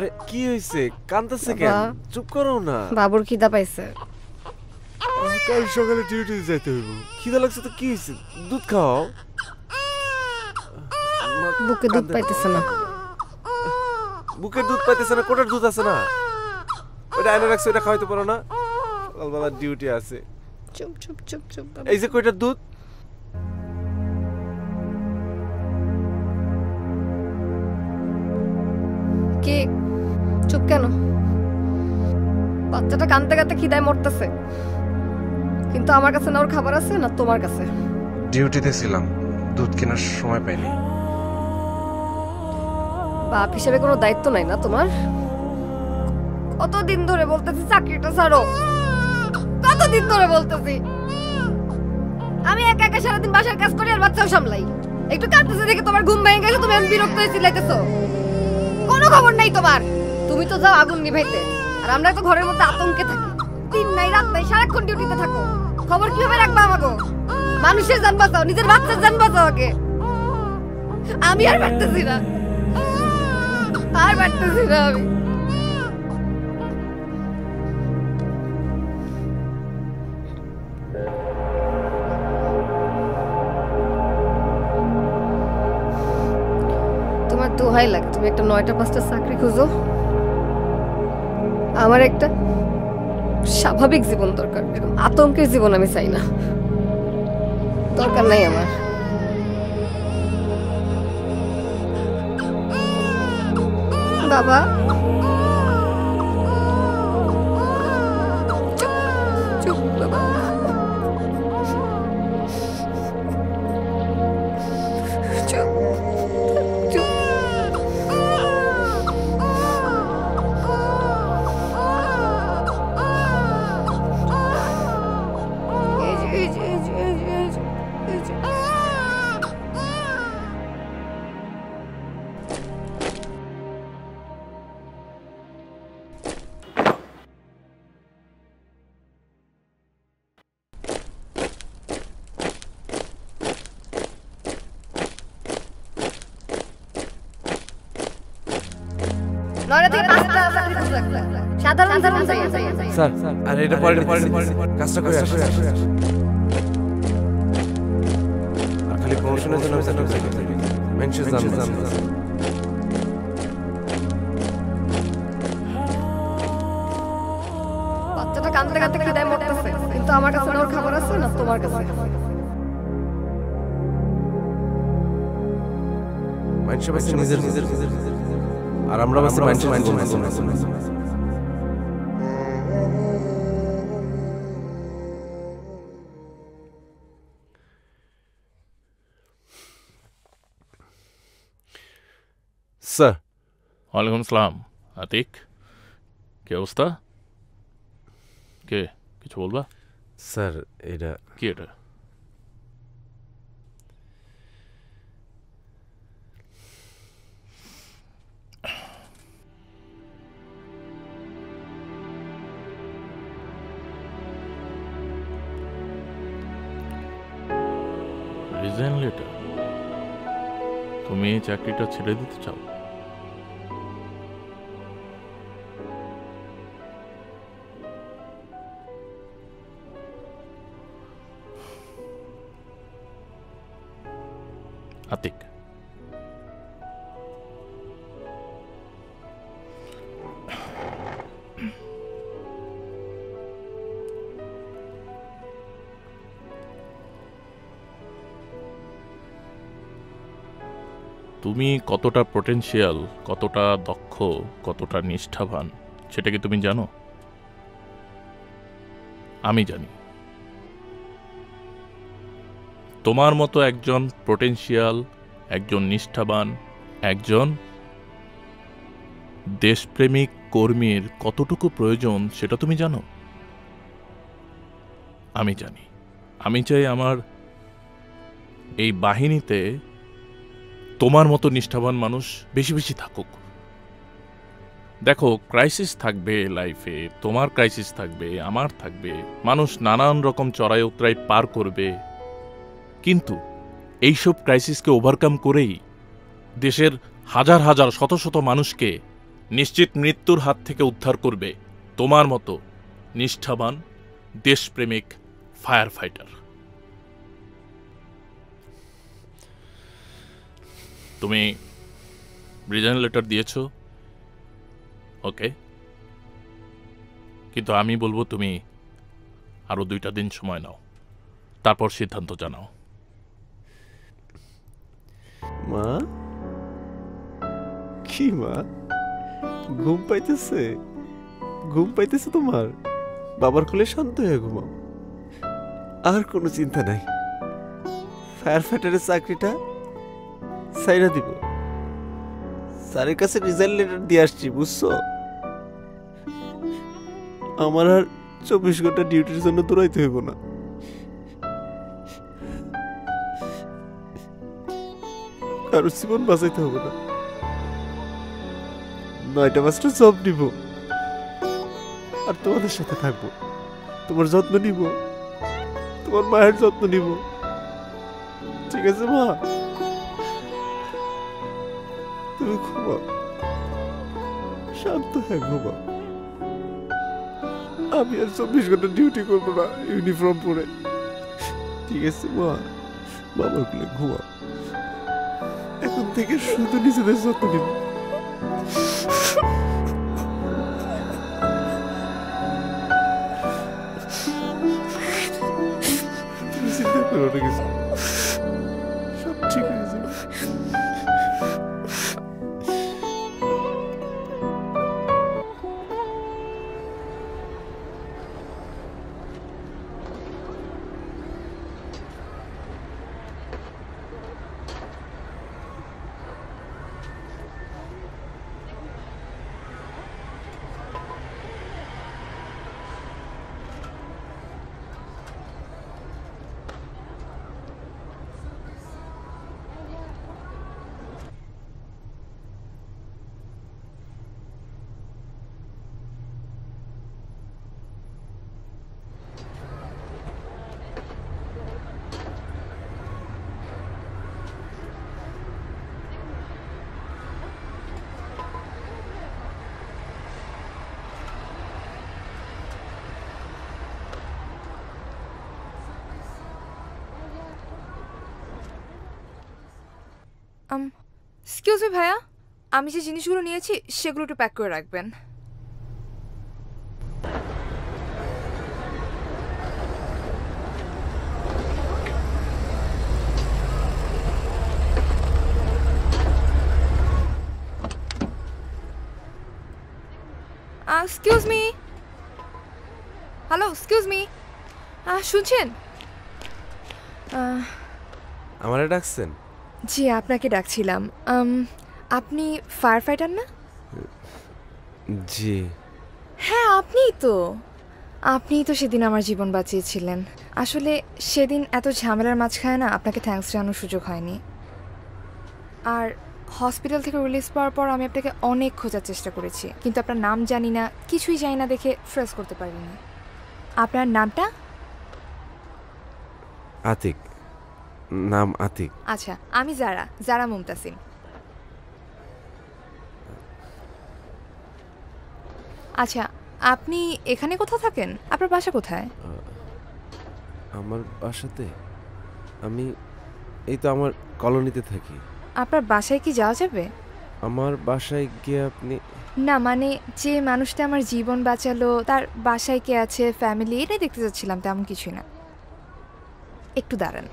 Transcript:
আরে কি হইছে কাঁদতেছে কেন চুপ করো না বাবুর খিদা পাইছে কাল সকালে ডিউটিতে যাইতে হইব খিদা লাগছে তো কি হইছে দুধ খাও বুকে দুধ পাইতেছে না বুকে দুধ পাইতেছে না কোটার দুধ আছে না ওটা আইনা রাখছে ওটা খাওয়াইতে পারো না সকালবেলা ডিউটি আছে চুপ চুপ চুপ চুপ এই যে কয়টার দুধ কি চুপ কেন বাচ্চাটা কাঁদতে কাঁদতে খিদায় মরতেছে কিন্তু আমার কাছে না ওর খাবার আছে না তোমার কাছে ডিউটিতে ছিলাম দুধ কেনার সময় পাইনি বাপ হিসেবে কোনো দায়িত্ব নাই না তোমার কতদিন ধরে বলতেছি চাকরিটা ছাড়ো কতদিন ধরে বলতেছি আমি একা একা সারাদিন বাসার কাজ করি আর বাচ্চাও সামলাই একটু কাঁদতেছে দেখে তোমার ঘুম ভেঙে গেছে তুমি বিরক্ত হয়ে চিল্লাইতেছো কোনো খবর নাই তোমার তুমি তো যাও আগুন নিভাইতে আর আমরা তো ঘরের মধ্যে আতঙ্কে থাকি দিন নাই রাত নাই সারাক্ষণ ডিউটিতে থাকো খবর কিভাবে রাখবা আমাকে মানুষের জান বাঁচাও নিজের বাচ্চার জান বাঁচাও আগে আমি আর পারতেছি না আর পারতেছি না আমি তোমার দোহাই লাগে তুমি একটা 9টা 5টা চাকরি খুঁজো আমার একটা স্বাভাবিক জীবন দরকার এরকম আতঙ্কের জীবন আমি চাই না দরকার নাই আমার বাবা চুপ বাবা চুপ চুপ স্যার আরে এটা পরে কাজটা করে আসো খালি প্রমোশনের জন্য মেনশন জান বাচ্চাটা কাঁদতে কাঁদতে খিদায় মরতেছে কিন্তু আমার কাছে ওর খাবার আছে না তোমার কাছে মেনশন আছে নিজের আর আমরা বাসে মেনশন স্যার ওয়ালাইকুম আসসালাম আতিক কি অবস্থা কে কিছু বলবা স্যার এটা কি এটা রিজাইন লেটার তুমি এই চাকরিটা ছেড়ে দিতে চাও আতিক তুমি কতটা পোটেনশিয়াল কতটা দক্ষ কতটা নিষ্ঠাবান সেটা কি তুমি জানো আমি জানি তোমার মতো একজন পোটেনশিয়াল একজন নিষ্ঠাবান একজন দেশপ্রেমিক কর্মীর কতটুকু প্রয়োজন সেটা তুমি জানো আমি জানি আমি চাই আমার এই বাহিনীতে তোমার মতো নিষ্ঠাবান মানুষ বেশি বেশি থাকুক দেখো ক্রাইসিস থাকবে লাইফে তোমার ক্রাইসিস থাকবে আমার থাকবে মানুষ নানান রকম চড়াই উতরাই পার করবে কিন্তু এইসব ক্রাইসিসকে ওভারকাম করেই দেশের হাজার হাজার শত শত মানুষকে নিশ্চিত মৃত্যুর হাত থেকে উদ্ধার করবে তোমার মতো নিষ্ঠাবান দেশপ্রেমিক ফায়ার ফাইটার। তুমি রিজাইন লেটার দিয়েছ, ওকে, কিন্তু আমি বলবো তুমি আরো 2টা দিন সময় নাও, তারপর সিদ্ধান্ত জানাও। মা, কি মা, ঘুম পাইতেছে? ঘুম পাইতেছে তোমার? বাবার কোলে শান্ত হয়ে ঘুমাও, আর কোনো চিন্তা নাই। ফায়ার ফাইটারের চাকরিটা সাইরা দিব, স্যারের কাছে রিজাইন লেটার দিয়ে আসছি, বুঝছো? আমার আর 24 ঘন্টা ডিউটির জন্য দৌড়াইতে হইব না। কারো জীবন বাঁচাইতে হবে না। 9টা 5টা জব নিব, আর তোমাদের সাথে থাকবো, তোমার যত্ন নিব, তোমার মায়ের যত্ন নিব। ঠিক আছে মা? তুমি ঘুমাও, শান্ত হয়ে ঘুমাও। আমি আর 24 ঘন্টা ডিউটি করবো না ইউনিফর্ম পরে। ঠিক আছে মা? বাবার কোলে ঘুমাও। এখন থেকে শুধু নিজেদের যত্ন নিব। তুমি চিন্তা করো না কিছু, সব ঠিক হয়ে যাবে। এক্সকিউজ মি ভাইয়া, আমি যে জিনিসগুলো নিয়েছি সেগুলো একটু প্যাক করে রাখবেন। Excuse me, hello, excuse me, শুনছেন? আমারে ডাকছেন? জি, আপনাকে ডাকছিলাম। আপনি ফায়ার ফাইটার না? জি হ্যাঁ, আপনিই তো সেদিন আমার জীবন বাঁচিয়েছিলেন। আসলে সেদিন এত ঝামেলার মাঝখানে না আপনাকে থ্যাঙ্কস জানানোর সুযোগ হয়নি। আর হসপিটাল থেকে রিলিজ পাওয়ার পর আমি আপনাকে অনেক খোঁজার চেষ্টা করেছি, কিন্তু আপনার নাম জানি না, কিছুই জানি না দেখে ট্রেস করতে পারিনি। আপনার নামটা? আতিক, নাম আতিক। আচ্ছা, আমি জারা মুমতাসিম। আচ্ছা, আপনি এখানে কোথাও থাকেন? আপনার বাসা কোথায়? আমার বাসাতে আমি এই তো আমার কলোনিতে থাকি। আপনার বাসায় কি যাওয়া যাবে? আমার বাসায় গিয়ে আপনি? না, মানে যে মানুষটা আমার জীবন বাঁচালো তার বাসায় কে আছে, ফ্যামিলি, এটাই দেখতে চাচ্ছিলাম, তেমন কিছুই না। একটু দাঁড়ান।